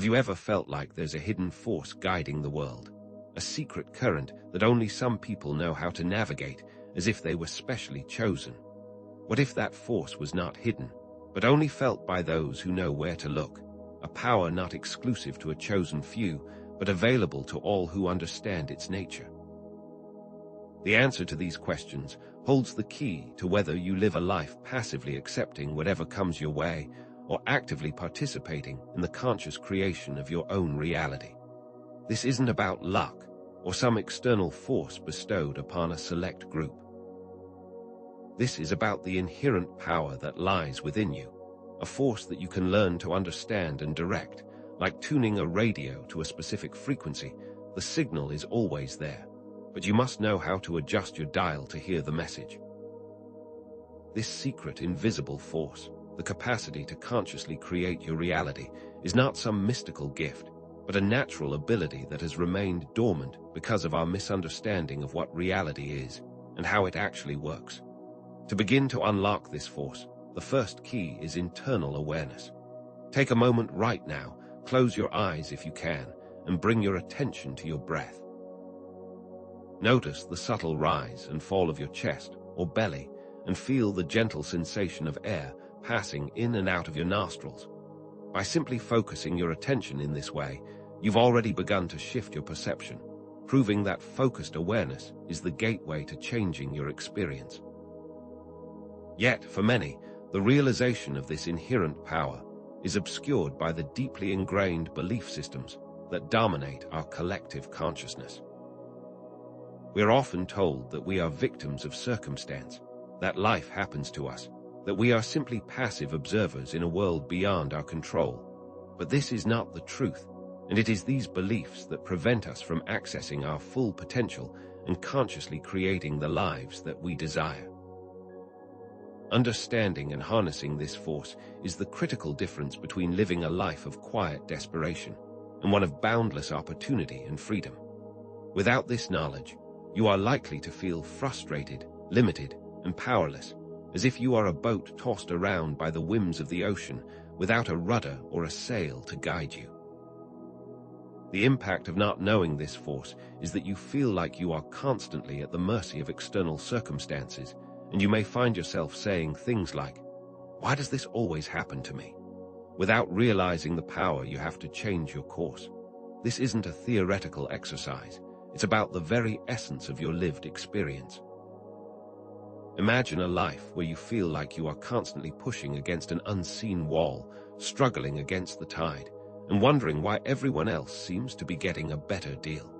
Have you ever felt like there's a hidden force guiding the world? A secret current that only some people know how to navigate, as if they were specially chosen? What if that force was not hidden, but only felt by those who know where to look? A power not exclusive to a chosen few, but available to all who understand its nature. The answer to these questions holds the key to whether you live a life passively accepting whatever comes your way, or actively participating in the conscious creation of your own reality. This isn't about luck or some external force bestowed upon a select group. This is about the inherent power that lies within you, a force that you can learn to understand and direct. Like tuning a radio to a specific frequency, the signal is always there, but you must know how to adjust your dial to hear the message. This secret, invisible force, the capacity to consciously create your reality, is not some mystical gift, but a natural ability that has remained dormant because of our misunderstanding of what reality is and how it actually works. To begin to unlock this force, the first key is internal awareness. Take a moment right now, close your eyes if you can, and bring your attention to your breath. Notice the subtle rise and fall of your chest or belly, and feel the gentle sensation of air passing in and out of your nostrils. By simply focusing your attention in this way, you've already begun to shift your perception, proving that focused awareness is the gateway to changing your experience. Yet, for many, the realization of this inherent power is obscured by the deeply ingrained belief systems that dominate our collective consciousness. We are often told that we are victims of circumstance, that life happens to us, that we are simply passive observers in a world beyond our control. But this is not the truth, and it is these beliefs that prevent us from accessing our full potential and consciously creating the lives that we desire. Understanding and harnessing this force is the critical difference between living a life of quiet desperation and one of boundless opportunity and freedom. Without this knowledge, you are likely to feel frustrated, limited, and powerless, as if you are a boat tossed around by the whims of the ocean without a rudder or a sail to guide you. The impact of not knowing this force is that you feel like you are constantly at the mercy of external circumstances, and you may find yourself saying things like, "Why does this always happen to me?" without realizing the power you have to change your course. This isn't a theoretical exercise, it's about the very essence of your lived experience. Imagine a life where you feel like you are constantly pushing against an unseen wall, struggling against the tide, and wondering why everyone else seems to be getting a better deal.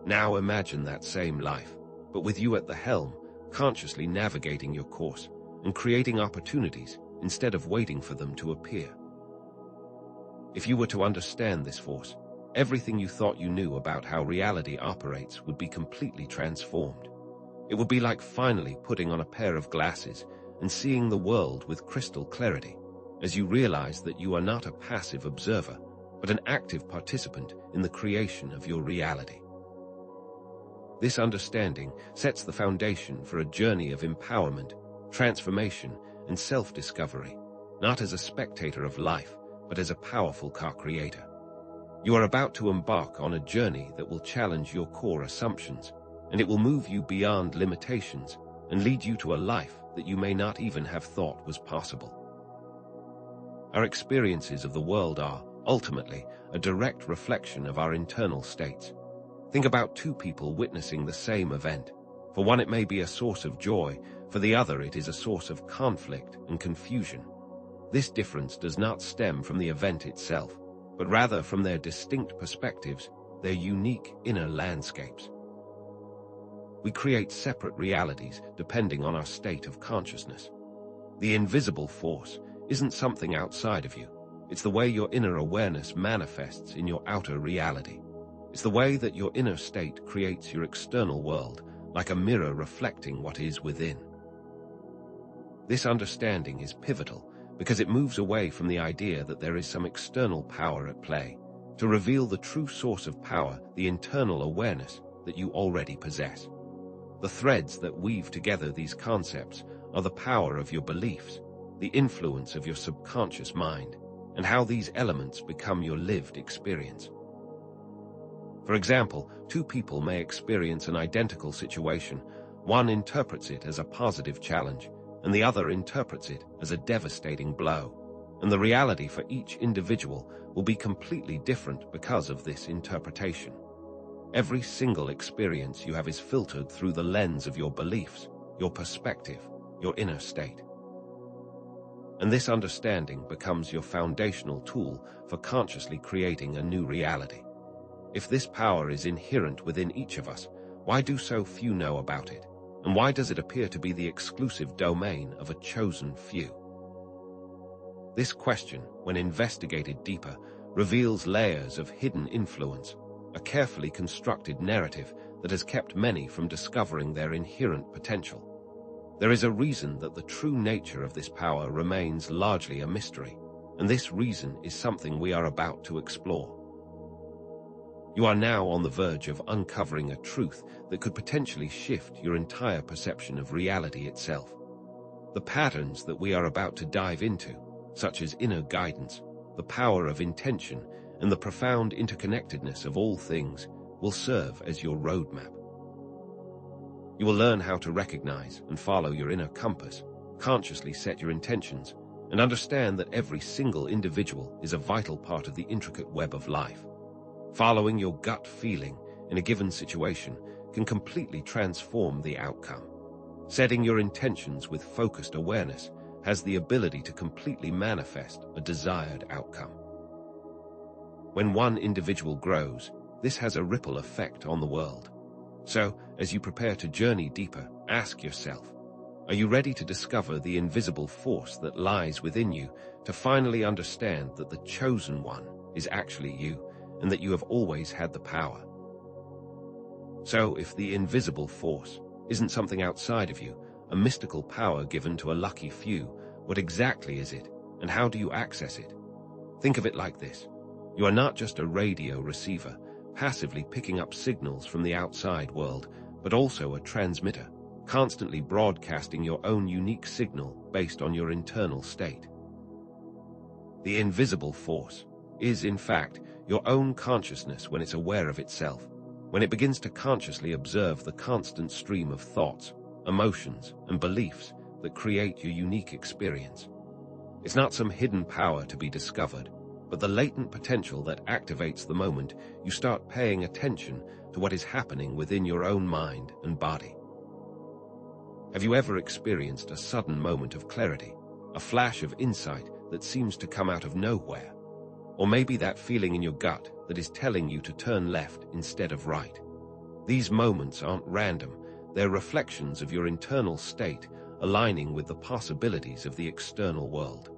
Now imagine that same life, but with you at the helm, consciously navigating your course and creating opportunities instead of waiting for them to appear. If you were to understand this force, everything you thought you knew about how reality operates would be completely transformed. It would be like finally putting on a pair of glasses and seeing the world with crystal clarity, as you realize that you are not a passive observer, but an active participant in the creation of your reality. This understanding sets the foundation for a journey of empowerment, transformation, and self-discovery, not as a spectator of life, but as a powerful co-creator. You are about to embark on a journey that will challenge your core assumptions, and it will move you beyond limitations and lead you to a life that you may not even have thought was possible. Our experiences of the world are, ultimately, a direct reflection of our internal states. Think about two people witnessing the same event. For one, it may be a source of joy, for the other it is a source of conflict and confusion. This difference does not stem from the event itself, but rather from their distinct perspectives, their unique inner landscapes. We create separate realities depending on our state of consciousness. The invisible force isn't something outside of you. It's the way your inner awareness manifests in your outer reality. It's the way that your inner state creates your external world, like a mirror reflecting what is within. This understanding is pivotal because it moves away from the idea that there is some external power at play, to reveal the true source of power, the internal awareness that you already possess. The threads that weave together these concepts are the power of your beliefs, the influence of your subconscious mind, and how these elements become your lived experience. For example, two people may experience an identical situation. One interprets it as a positive challenge, and the other interprets it as a devastating blow. And the reality for each individual will be completely different because of this interpretation. Every single experience you have is filtered through the lens of your beliefs, your perspective, your inner state. And this understanding becomes your foundational tool for consciously creating a new reality. If this power is inherent within each of us, why do so few know about it? And why does it appear to be the exclusive domain of a chosen few? This question, when investigated deeper, reveals layers of hidden influence, a carefully constructed narrative that has kept many from discovering their inherent potential. There is a reason that the true nature of this power remains largely a mystery, and this reason is something we are about to explore. You are now on the verge of uncovering a truth that could potentially shift your entire perception of reality itself. The patterns that we are about to dive into, such as inner guidance, the power of intention, and the profound interconnectedness of all things, will serve as your roadmap. You will learn how to recognize and follow your inner compass, consciously set your intentions, and understand that every single individual is a vital part of the intricate web of life. Following your gut feeling in a given situation can completely transform the outcome. Setting your intentions with focused awareness has the ability to completely manifest a desired outcome. When one individual grows, this has a ripple effect on the world. So, as you prepare to journey deeper, ask yourself, are you ready to discover the invisible force that lies within you, to finally understand that the chosen one is actually you, and that you have always had the power? So, if the invisible force isn't something outside of you, a mystical power given to a lucky few, what exactly is it, and how do you access it? Think of it like this. You are not just a radio receiver, passively picking up signals from the outside world, but also a transmitter, constantly broadcasting your own unique signal based on your internal state. The invisible force is, in fact, your own consciousness when it's aware of itself, when it begins to consciously observe the constant stream of thoughts, emotions, and beliefs that create your unique experience. It's not some hidden power to be discovered, but the latent potential that activates the moment you start paying attention to what is happening within your own mind and body. Have you ever experienced a sudden moment of clarity, a flash of insight that seems to come out of nowhere? Or maybe that feeling in your gut that is telling you to turn left instead of right. These moments aren't random, they're reflections of your internal state aligning with the possibilities of the external world.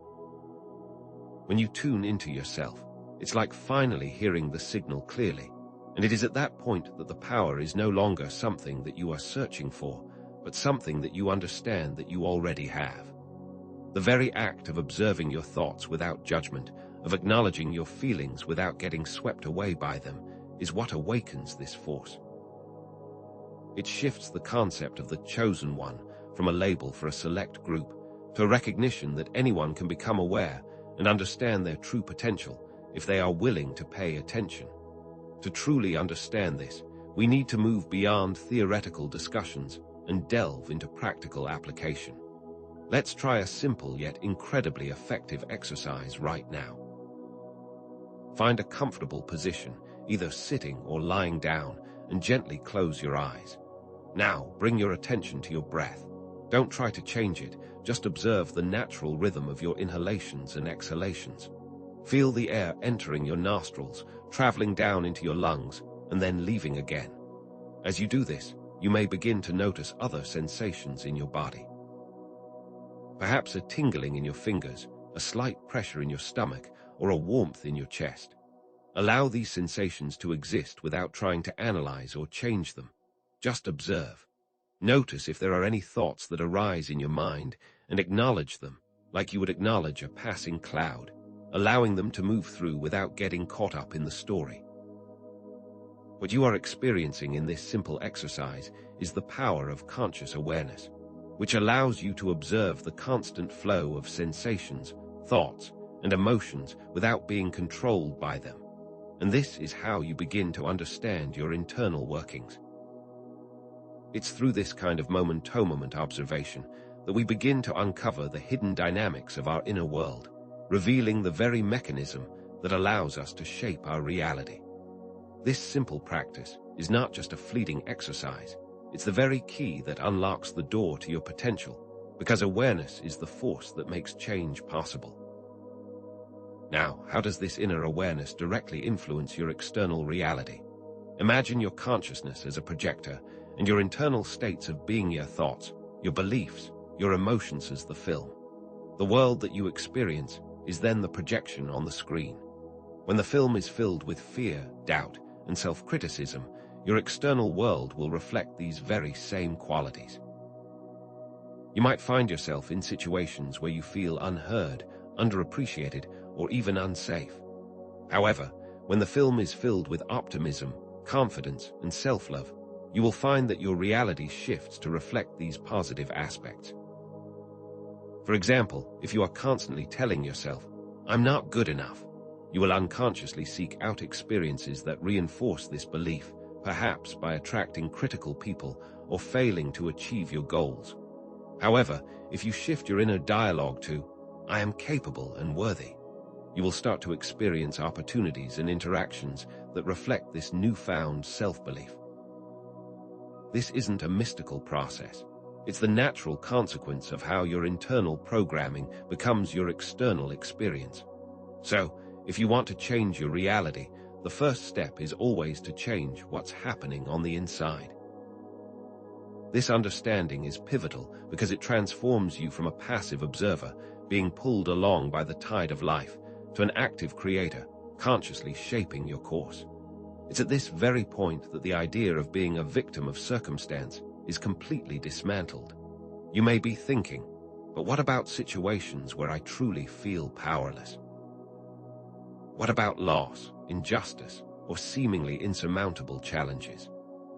When you tune into yourself, it's like finally hearing the signal clearly, and it is at that point that the power is no longer something that you are searching for, but something that you understand that you already have. The very act of observing your thoughts without judgment, of acknowledging your feelings without getting swept away by them, is what awakens this force. It shifts the concept of the chosen one from a label for a select group to a recognition that anyone can become aware and understand their true potential if they are willing to pay attention. To truly understand this, we need to move beyond theoretical discussions and delve into practical application. Let's try a simple yet incredibly effective exercise right now. Find a comfortable position, either sitting or lying down, and gently close your eyes. Now, bring your attention to your breath. Don't try to change it, just observe the natural rhythm of your inhalations and exhalations. Feel the air entering your nostrils, traveling down into your lungs, and then leaving again. As you do this, you may begin to notice other sensations in your body. Perhaps a tingling in your fingers, a slight pressure in your stomach, or a warmth in your chest. Allow these sensations to exist without trying to analyze or change them. Just observe. Notice if there are any thoughts that arise in your mind and acknowledge them, like you would acknowledge a passing cloud, allowing them to move through without getting caught up in the story. What you are experiencing in this simple exercise is the power of conscious awareness, which allows you to observe the constant flow of sensations, thoughts, and emotions without being controlled by them. And this is how you begin to understand your internal workings. It's through this kind of moment-to-moment observation that we begin to uncover the hidden dynamics of our inner world, revealing the very mechanism that allows us to shape our reality. This simple practice is not just a fleeting exercise, it's the very key that unlocks the door to your potential, because awareness is the force that makes change possible. Now, how does this inner awareness directly influence your external reality? Imagine your consciousness as a projector, and your internal states of being your thoughts, your beliefs, your emotions as the film. The world that you experience is then the projection on the screen. When the film is filled with fear, doubt, and self-criticism, your external world will reflect these very same qualities. You might find yourself in situations where you feel unheard, underappreciated, or even unsafe. However, when the film is filled with optimism, confidence, and self-love, you will find that your reality shifts to reflect these positive aspects. For example, if you are constantly telling yourself, "I'm not good enough," you will unconsciously seek out experiences that reinforce this belief, perhaps by attracting critical people or failing to achieve your goals. However, if you shift your inner dialogue to, "I am capable and worthy," you will start to experience opportunities and interactions that reflect this newfound self-belief. This isn't a mystical process. It's the natural consequence of how your internal programming becomes your external experience. So, if you want to change your reality, the first step is always to change what's happening on the inside. This understanding is pivotal because it transforms you from a passive observer, being pulled along by the tide of life, to an active creator, consciously shaping your course. It's at this very point that the idea of being a victim of circumstance is completely dismantled. You may be thinking, but what about situations where I truly feel powerless? What about loss, injustice, or seemingly insurmountable challenges?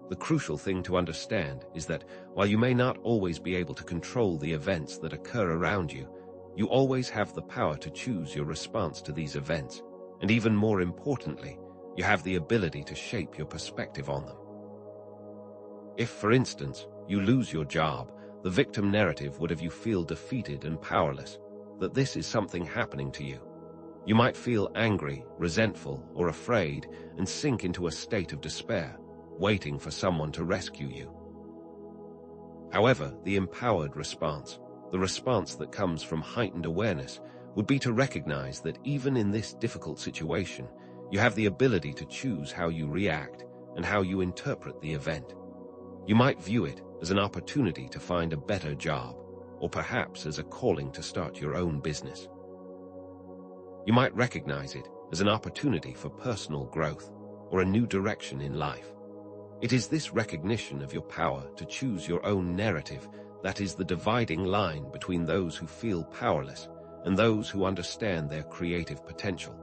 The crucial thing to understand is that while you may not always be able to control the events that occur around you, you always have the power to choose your response to these events, and even more importantly, you have the ability to shape your perspective on them. If, for instance, you lose your job, the victim narrative would have you feel defeated and powerless, that this is something happening to you. You might feel angry, resentful, or afraid, and sink into a state of despair, waiting for someone to rescue you. However, the empowered response, the response that comes from heightened awareness, would be to recognize that even in this difficult situation, you have the ability to choose how you react and how you interpret the event. You might view it as an opportunity to find a better job, or perhaps as a calling to start your own business. You might recognize it as an opportunity for personal growth or a new direction in life. It is this recognition of your power to choose your own narrative that is the dividing line between those who feel powerless and those who understand their creative potential.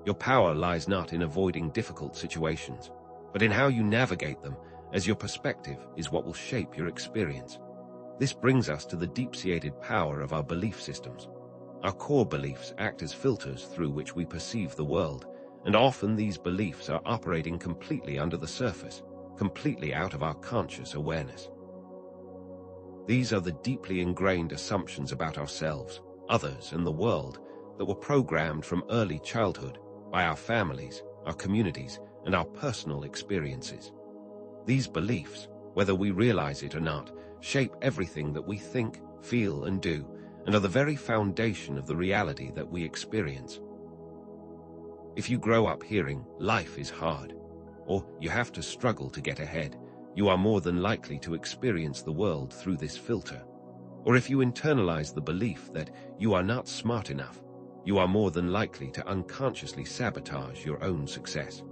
Your power lies not in avoiding difficult situations, but in how you navigate them, as your perspective is what will shape your experience. This brings us to the deep-seated power of our belief systems. Our core beliefs act as filters through which we perceive the world, and often these beliefs are operating completely under the surface, completely out of our conscious awareness. These are the deeply ingrained assumptions about ourselves, others, and the world that were programmed from early childhood by our families, our communities, and our personal experiences. These beliefs, whether we realize it or not, shape everything that we think, feel, and do, and are the very foundation of the reality that we experience. If you grow up hearing, "Life is hard," or "You have to struggle to get ahead," you are more than likely to experience the world through this filter. Or if you internalize the belief that you are not smart enough, you are more than likely to unconsciously sabotage your own success.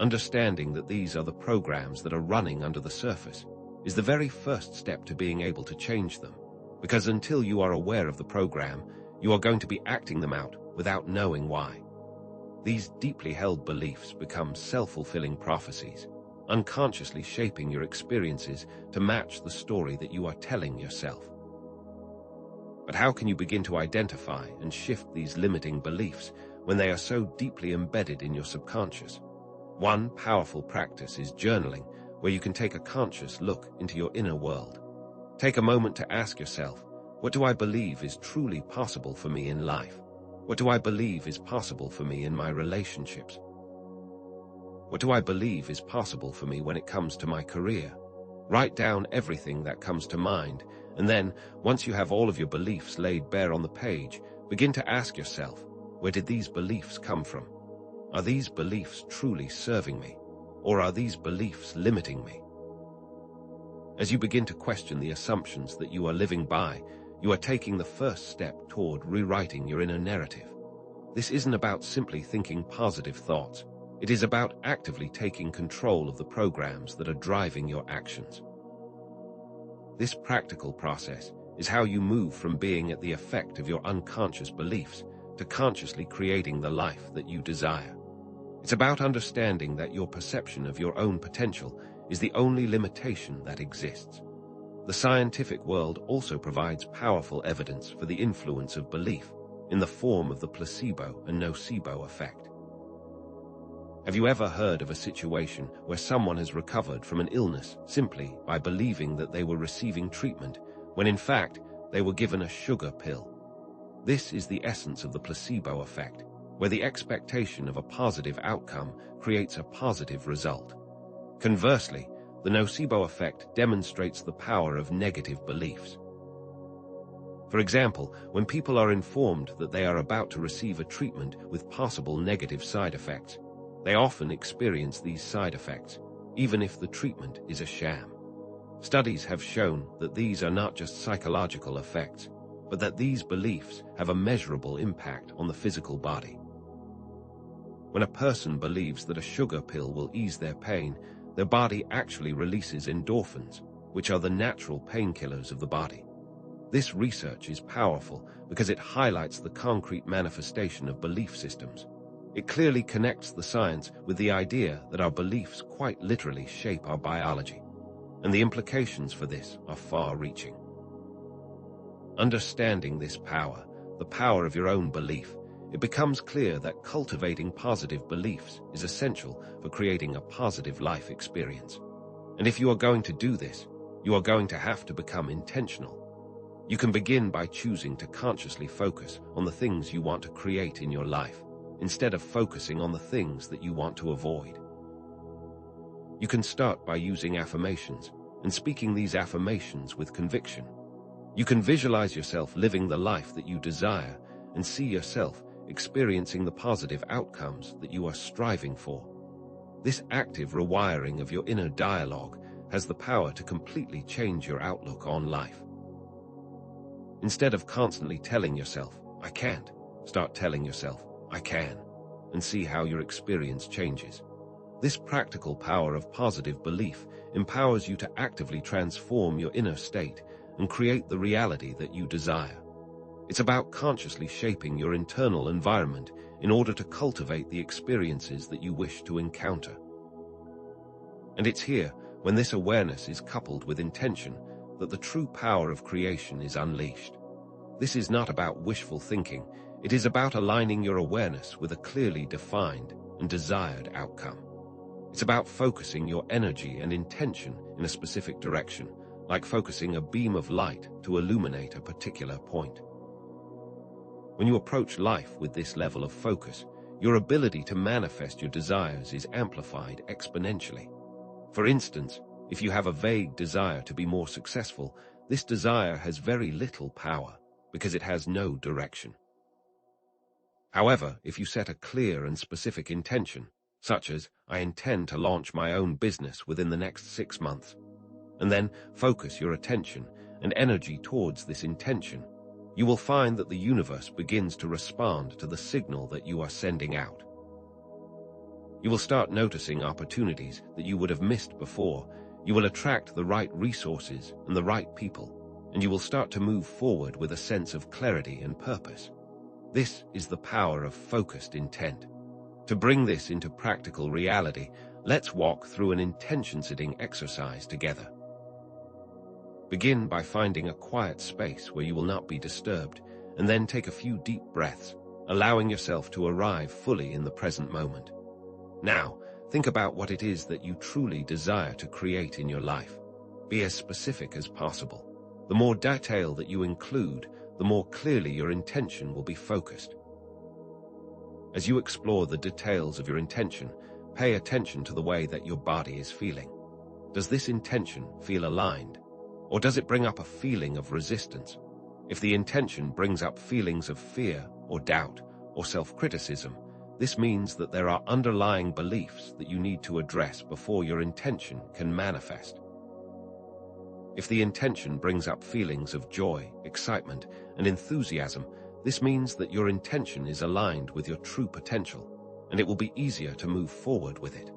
Understanding that these are the programs that are running under the surface is the very first step to being able to change them, because until you are aware of the program, you are going to be acting them out without knowing why. These deeply held beliefs become self-fulfilling prophecies, unconsciously shaping your experiences to match the story that you are telling yourself. But how can you begin to identify and shift these limiting beliefs when they are so deeply embedded in your subconscious? One powerful practice is journaling, where you can take a conscious look into your inner world. Take a moment to ask yourself, what do I believe is truly possible for me in life? What do I believe is possible for me in my relationships? What do I believe is possible for me when it comes to my career? Write down everything that comes to mind, and then, once you have all of your beliefs laid bare on the page, begin to ask yourself, where did these beliefs come from? Are these beliefs truly serving me, or are these beliefs limiting me? As you begin to question the assumptions that you are living by, you are taking the first step toward rewriting your inner narrative. This isn't about simply thinking positive thoughts. It is about actively taking control of the programs that are driving your actions. This practical process is how you move from being at the effect of your unconscious beliefs to consciously creating the life that you desire. It's about understanding that your perception of your own potential is the only limitation that exists. The scientific world also provides powerful evidence for the influence of belief in the form of the placebo and nocebo effect. Have you ever heard of a situation where someone has recovered from an illness simply by believing that they were receiving treatment, when in fact they were given a sugar pill? This is the essence of the placebo effect, where the expectation of a positive outcome creates a positive result. Conversely, the nocebo effect demonstrates the power of negative beliefs. For example, when people are informed that they are about to receive a treatment with possible negative side effects, they often experience these side effects, even if the treatment is a sham. Studies have shown that these are not just psychological effects, but that these beliefs have a measurable impact on the physical body. When a person believes that a sugar pill will ease their pain, their body actually releases endorphins, which are the natural painkillers of the body. This research is powerful because it highlights the concrete manifestation of belief systems. It clearly connects the science with the idea that our beliefs quite literally shape our biology, and the implications for this are far-reaching. Understanding this power, the power of your own belief, it becomes clear that cultivating positive beliefs is essential for creating a positive life experience. And if you are going to do this, you are going to have to become intentional. You can begin by choosing to consciously focus on the things you want to create in your life, instead of focusing on the things that you want to avoid. You can start by using affirmations and speaking these affirmations with conviction. You can visualize yourself living the life that you desire and see yourself experiencing the positive outcomes that you are striving for. This active rewiring of your inner dialogue has the power to completely change your outlook on life. Instead of constantly telling yourself, "I can't," start telling yourself, "I can," and see how your experience changes. This practical power of positive belief empowers you to actively transform your inner state and create the reality that you desire. It's about consciously shaping your internal environment in order to cultivate the experiences that you wish to encounter. And it's here, when this awareness is coupled with intention, that the true power of creation is unleashed. This is not about wishful thinking. It is about aligning your awareness with a clearly defined and desired outcome. It's about focusing your energy and intention in a specific direction, like focusing a beam of light to illuminate a particular point. When you approach life with this level of focus, your ability to manifest your desires is amplified exponentially. For instance, if you have a vague desire to be more successful, this desire has very little power because it has no direction. However, if you set a clear and specific intention, such as, "I intend to launch my own business within the next 6 months," and then focus your attention and energy towards this intention, you will find that the universe begins to respond to the signal that you are sending out. You will start noticing opportunities that you would have missed before. You will attract the right resources and the right people, and you will start to move forward with a sense of clarity and purpose. This is the power of focused intent. To bring this into practical reality, let's walk through an intention-setting exercise together. Begin by finding a quiet space where you will not be disturbed, and then take a few deep breaths, allowing yourself to arrive fully in the present moment. Now, think about what it is that you truly desire to create in your life. Be as specific as possible. The more detail that you include, the more clearly your intention will be focused. As you explore the details of your intention, pay attention to the way that your body is feeling. Does this intention feel aligned? Or does it bring up a feeling of resistance? If the intention brings up feelings of fear or doubt or self-criticism, this means that there are underlying beliefs that you need to address before your intention can manifest. If the intention brings up feelings of joy, excitement, and enthusiasm, this means that your intention is aligned with your true potential, and it will be easier to move forward with it.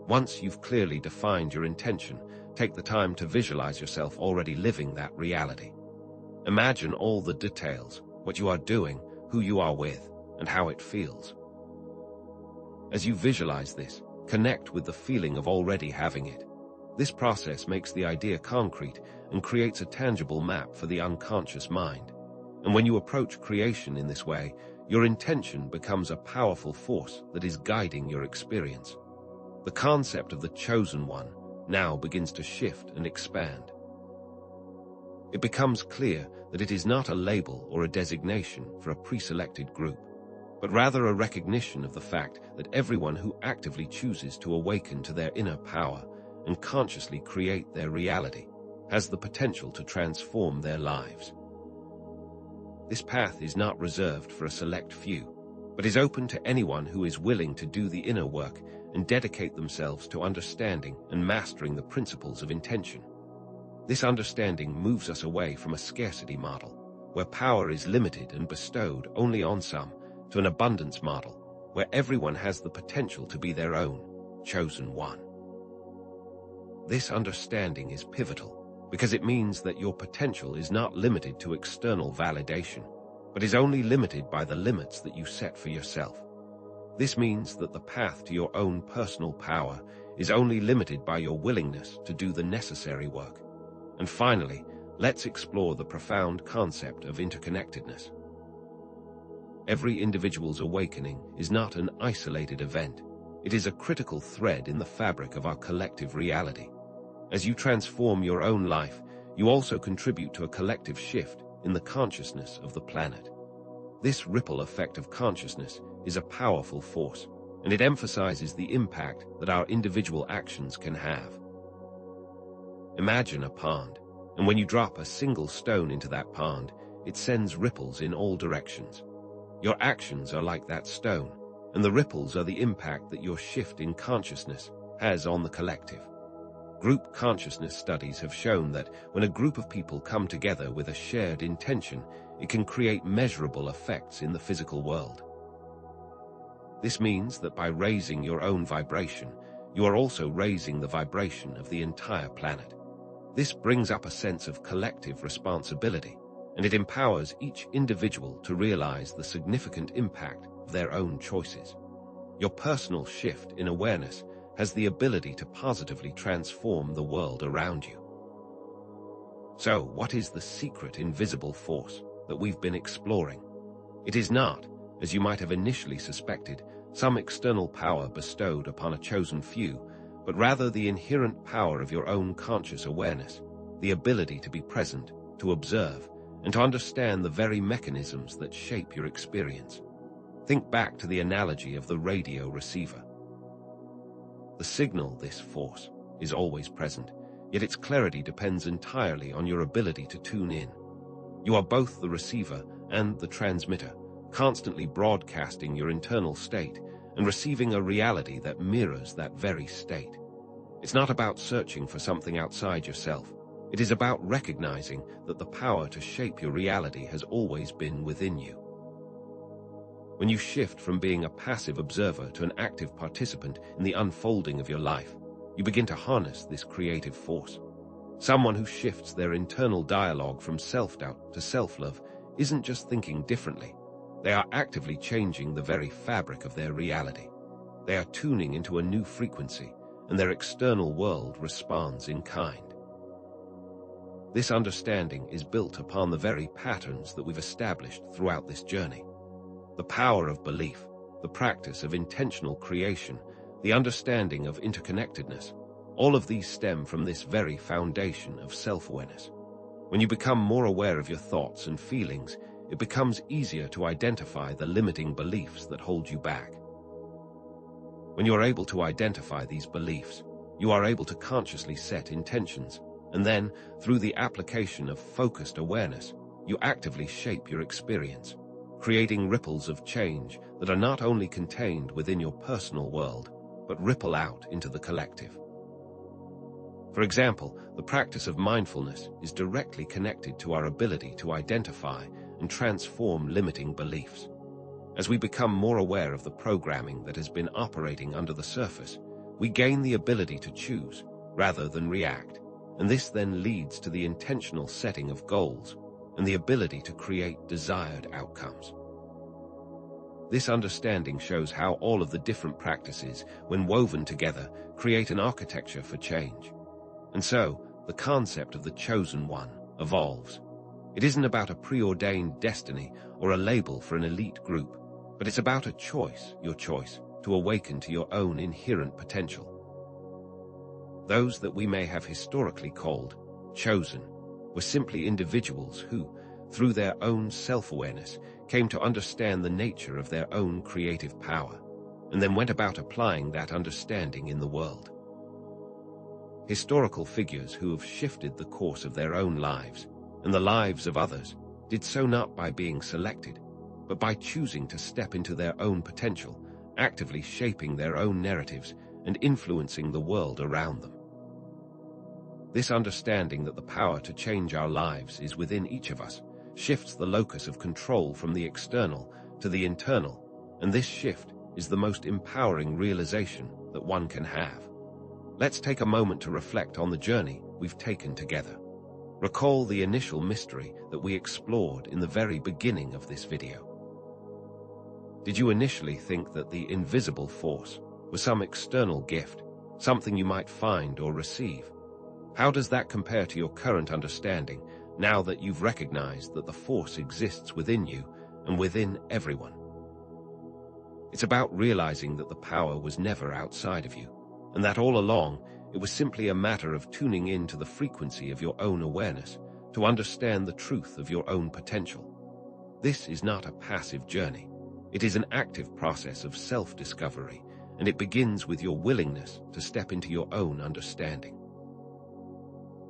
Once you've clearly defined your intention, take the time to visualize yourself already living that reality. Imagine all the details, what you are doing, who you are with, and how it feels. As you visualize this, connect with the feeling of already having it. This process makes the idea concrete and creates a tangible map for the unconscious mind. And when you approach creation in this way, your intention becomes a powerful force that is guiding your experience. The concept of the chosen one now begins to shift and expand. It becomes clear that it is not a label or a designation for a pre-selected group, but rather a recognition of the fact that everyone who actively chooses to awaken to their inner power and consciously create their reality has the potential to transform their lives. This path is not reserved for a select few, but is open to anyone who is willing to do the inner work and dedicate themselves to understanding and mastering the principles of intention. This understanding moves us away from a scarcity model, where power is limited and bestowed only on some, to an abundance model, where everyone has the potential to be their own chosen one. This understanding is pivotal because it means that your potential is not limited to external validation, but is only limited by the limits that you set for yourself. This means that the path to your own personal power is only limited by your willingness to do the necessary work. And finally, let's explore the profound concept of interconnectedness. Every individual's awakening is not an isolated event. It is a critical thread in the fabric of our collective reality. As you transform your own life, you also contribute to a collective shift in the consciousness of the planet. This ripple effect of consciousness is a powerful force, and it emphasizes the impact that our individual actions can have. Imagine a pond, and when you drop a single stone into that pond, it sends ripples in all directions. Your actions are like that stone, and the ripples are the impact that your shift in consciousness has on the collective. Group consciousness studies have shown that when a group of people come together with a shared intention, it can create measurable effects in the physical world. This means that by raising your own vibration, you are also raising the vibration of the entire planet. This brings up a sense of collective responsibility, and it empowers each individual to realize the significant impact of their own choices. Your personal shift in awareness has the ability to positively transform the world around you. So, what is the secret invisible force that we've been exploring? It is not, as you might have initially suspected, some external power bestowed upon a chosen few, but rather the inherent power of your own conscious awareness, the ability to be present, to observe, and to understand the very mechanisms that shape your experience. Think back to the analogy of the radio receiver. The signal, this force, is always present, yet its clarity depends entirely on your ability to tune in. You are both the receiver and the transmitter, constantly broadcasting your internal state and receiving a reality that mirrors that very state. It's not about searching for something outside yourself. It is about recognizing that the power to shape your reality has always been within you. When you shift from being a passive observer to an active participant in the unfolding of your life, you begin to harness this creative force. Someone who shifts their internal dialogue from self-doubt to self-love isn't just thinking differently. They are actively changing the very fabric of their reality. They are tuning into a new frequency, and their external world responds in kind. This understanding is built upon the very patterns that we've established throughout this journey. The power of belief, the practice of intentional creation, the understanding of interconnectedness, all of these stem from this very foundation of self-awareness. When you become more aware of your thoughts and feelings, it becomes easier to identify the limiting beliefs that hold you back. When you're able to identify these beliefs, you are able to consciously set intentions, and then, through the application of focused awareness, you actively shape your experience, creating ripples of change that are not only contained within your personal world, but ripple out into the collective. For example, the practice of mindfulness is directly connected to our ability to identify and transform limiting beliefs. As we become more aware of the programming that has been operating under the surface, we gain the ability to choose rather than react, and this then leads to the intentional setting of goals and the ability to create desired outcomes. This understanding shows how all of the different practices, when woven together, create an architecture for change. And so, the concept of the chosen one evolves. It isn't about a preordained destiny or a label for an elite group, but it's about a choice, your choice, to awaken to your own inherent potential. Those that we may have historically called chosen were simply individuals who, through their own self-awareness, came to understand the nature of their own creative power, and then went about applying that understanding in the world. Historical figures who have shifted the course of their own lives and the lives of others did so not by being selected, but by choosing to step into their own potential, actively shaping their own narratives and influencing the world around them. This understanding that the power to change our lives is within each of us shifts the locus of control from the external to the internal, and this shift is the most empowering realization that one can have. Let's take a moment to reflect on the journey we've taken together. Recall the initial mystery that we explored in the very beginning of this video. Did you initially think that the invisible force was some external gift, something you might find or receive? How does that compare to your current understanding now that you've recognized that the force exists within you and within everyone? It's about realizing that the power was never outside of you, and that all along it was simply a matter of tuning in to the frequency of your own awareness to understand the truth of your own potential. This is not a passive journey. It is an active process of self-discovery, and it begins with your willingness to step into your own understanding.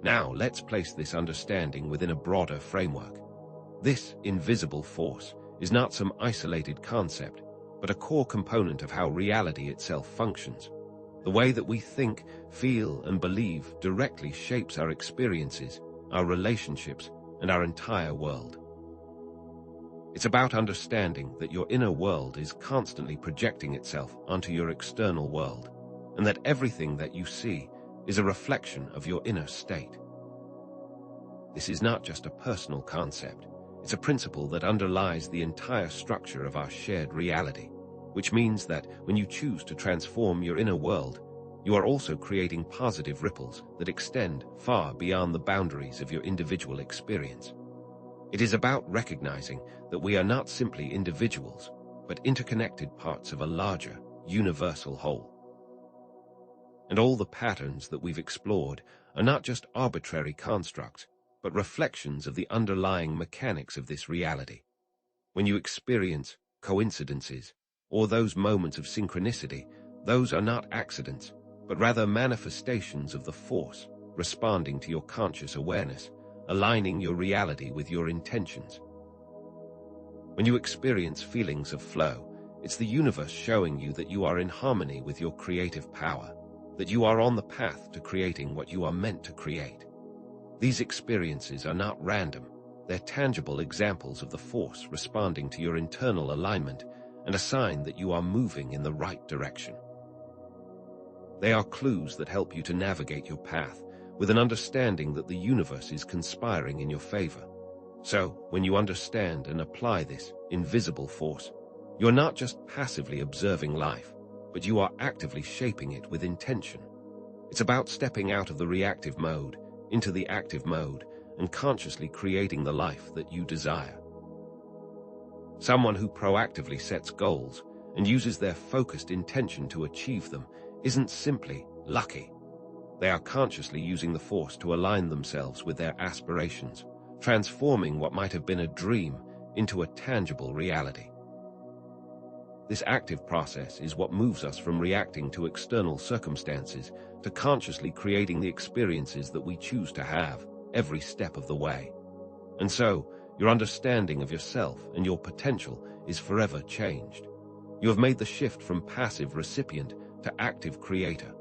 Now, let's place this understanding within a broader framework. This invisible force is not some isolated concept, but a core component of how reality itself functions. The way that we think, feel, and believe directly shapes our experiences, our relationships, and our entire world. It's about understanding that your inner world is constantly projecting itself onto your external world, and that everything that you see is a reflection of your inner state. This is not just a personal concept. It's a principle that underlies the entire structure of our shared reality, which means that when you choose to transform your inner world, you are also creating positive ripples that extend far beyond the boundaries of your individual experience. It is about recognizing that we are not simply individuals, but interconnected parts of a larger, universal whole. And all the patterns that we've explored are not just arbitrary constructs, but reflections of the underlying mechanics of this reality. When you experience coincidences, or those moments of synchronicity, those are not accidents, but rather manifestations of the force responding to your conscious awareness, aligning your reality with your intentions. When you experience feelings of flow, it's the universe showing you that you are in harmony with your creative power, that you are on the path to creating what you are meant to create. These experiences are not random. They're tangible examples of the force responding to your internal alignment and a sign that you are moving in the right direction. They are clues that help you to navigate your path with an understanding that the universe is conspiring in your favor. So, when you understand and apply this invisible force, you're not just passively observing life, but you are actively shaping it with intention. It's about stepping out of the reactive mode into the active mode and consciously creating the life that you desire. Someone who proactively sets goals and uses their focused intention to achieve them isn't simply lucky. They are consciously using the force to align themselves with their aspirations, transforming what might have been a dream into a tangible reality. This active process is what moves us from reacting to external circumstances to consciously creating the experiences that we choose to have every step of the way. And so, your understanding of yourself and your potential is forever changed. You have made the shift from passive recipient to active creator.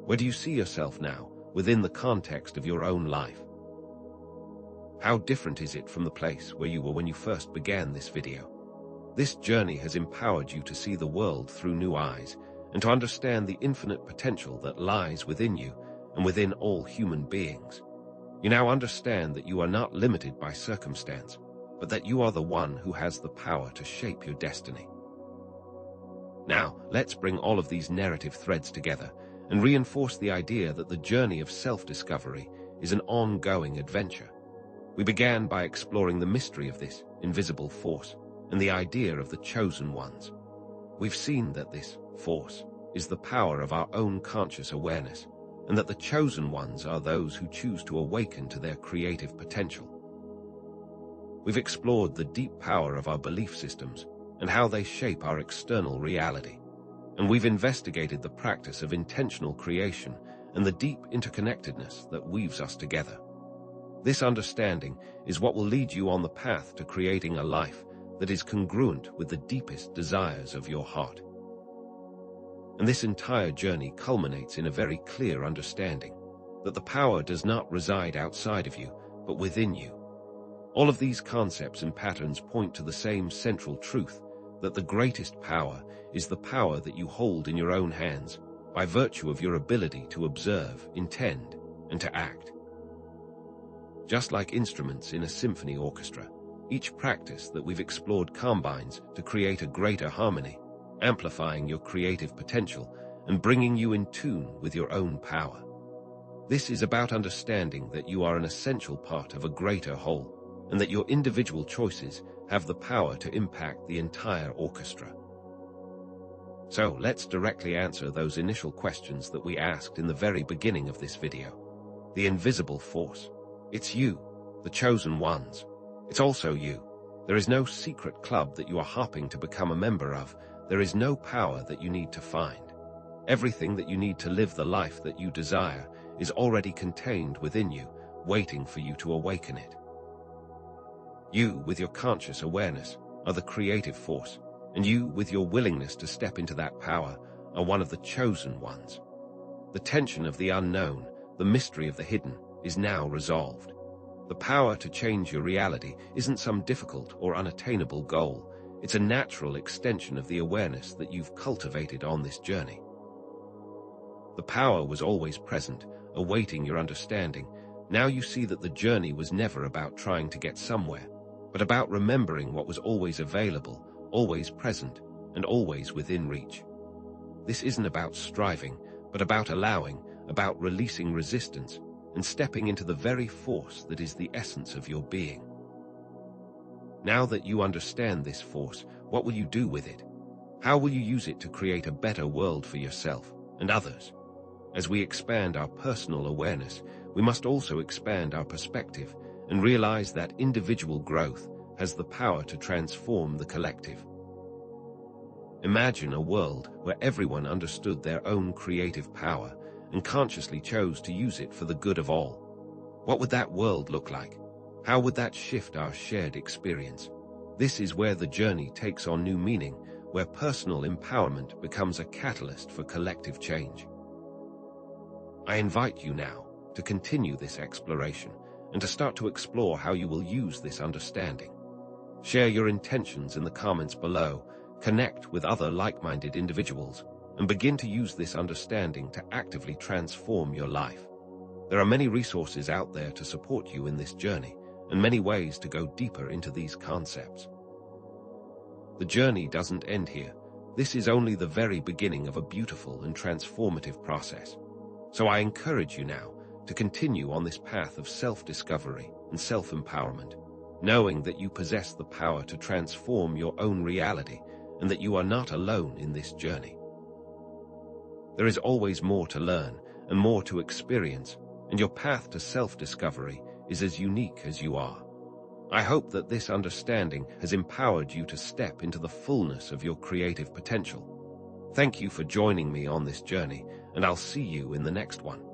Where do you see yourself now within the context of your own life? How different is it from the place where you were when you first began this video? This journey has empowered you to see the world through new eyes and to understand the infinite potential that lies within you and within all human beings. You now understand that you are not limited by circumstance, but that you are the one who has the power to shape your destiny. Now, let's bring all of these narrative threads together and reinforce the idea that the journey of self-discovery is an ongoing adventure. We began by exploring the mystery of this invisible force and the idea of the chosen ones. We've seen that this force is the power of our own conscious awareness, and that the chosen ones are those who choose to awaken to their creative potential. We've explored the deep power of our belief systems and how they shape our external reality, and we've investigated the practice of intentional creation and the deep interconnectedness that weaves us together. This understanding is what will lead you on the path to creating a life that is congruent with the deepest desires of your heart. And this entire journey culminates in a very clear understanding that the power does not reside outside of you, but within you. All of these concepts and patterns point to the same central truth, that the greatest power is the power that you hold in your own hands by virtue of your ability to observe, intend, and to act. Just like instruments in a symphony orchestra, each practice that we've explored combines to create a greater harmony, amplifying your creative potential and bringing you in tune with your own power. This is about understanding that you are an essential part of a greater whole, and that your individual choices have the power to impact the entire orchestra. So let's directly answer those initial questions that we asked in the very beginning of this video. The invisible force. It's you, the chosen ones. It's also you. There is no secret club that you are hoping to become a member of. There is no power that you need to find. Everything that you need to live the life that you desire is already contained within you, waiting for you to awaken it. You, with your conscious awareness, are the creative force, and you, with your willingness to step into that power, are one of the chosen ones. The tension of the unknown, the mystery of the hidden, is now resolved. The power to change your reality isn't some difficult or unattainable goal. It's a natural extension of the awareness that you've cultivated on this journey. The power was always present, awaiting your understanding. Now you see that the journey was never about trying to get somewhere, but about remembering what was always available, always present, and always within reach. This isn't about striving, but about allowing, about releasing resistance, and stepping into the very force that is the essence of your being. Now that you understand this force, what will you do with it? How will you use it to create a better world for yourself and others? As we expand our personal awareness, we must also expand our perspective and realize that individual growth has the power to transform the collective. Imagine a world where everyone understood their own creative power and consciously chose to use it for the good of all. What would that world look like? How would that shift our shared experience? This is where the journey takes on new meaning, where personal empowerment becomes a catalyst for collective change. I invite you now to continue this exploration and to start to explore how you will use this understanding. Share your intentions in the comments below, connect with other like-minded individuals, and begin to use this understanding to actively transform your life. There are many resources out there to support you in this journey, and many ways to go deeper into these concepts. The journey doesn't end here. This is only the very beginning of a beautiful and transformative process. So I encourage you now to continue on this path of self-discovery and self-empowerment, knowing that you possess the power to transform your own reality and that you are not alone in this journey. There is always more to learn and more to experience, and your path to self-discovery is as unique as you are. I hope that this understanding has empowered you to step into the fullness of your creative potential. Thank you for joining me on this journey, and I'll see you in the next one.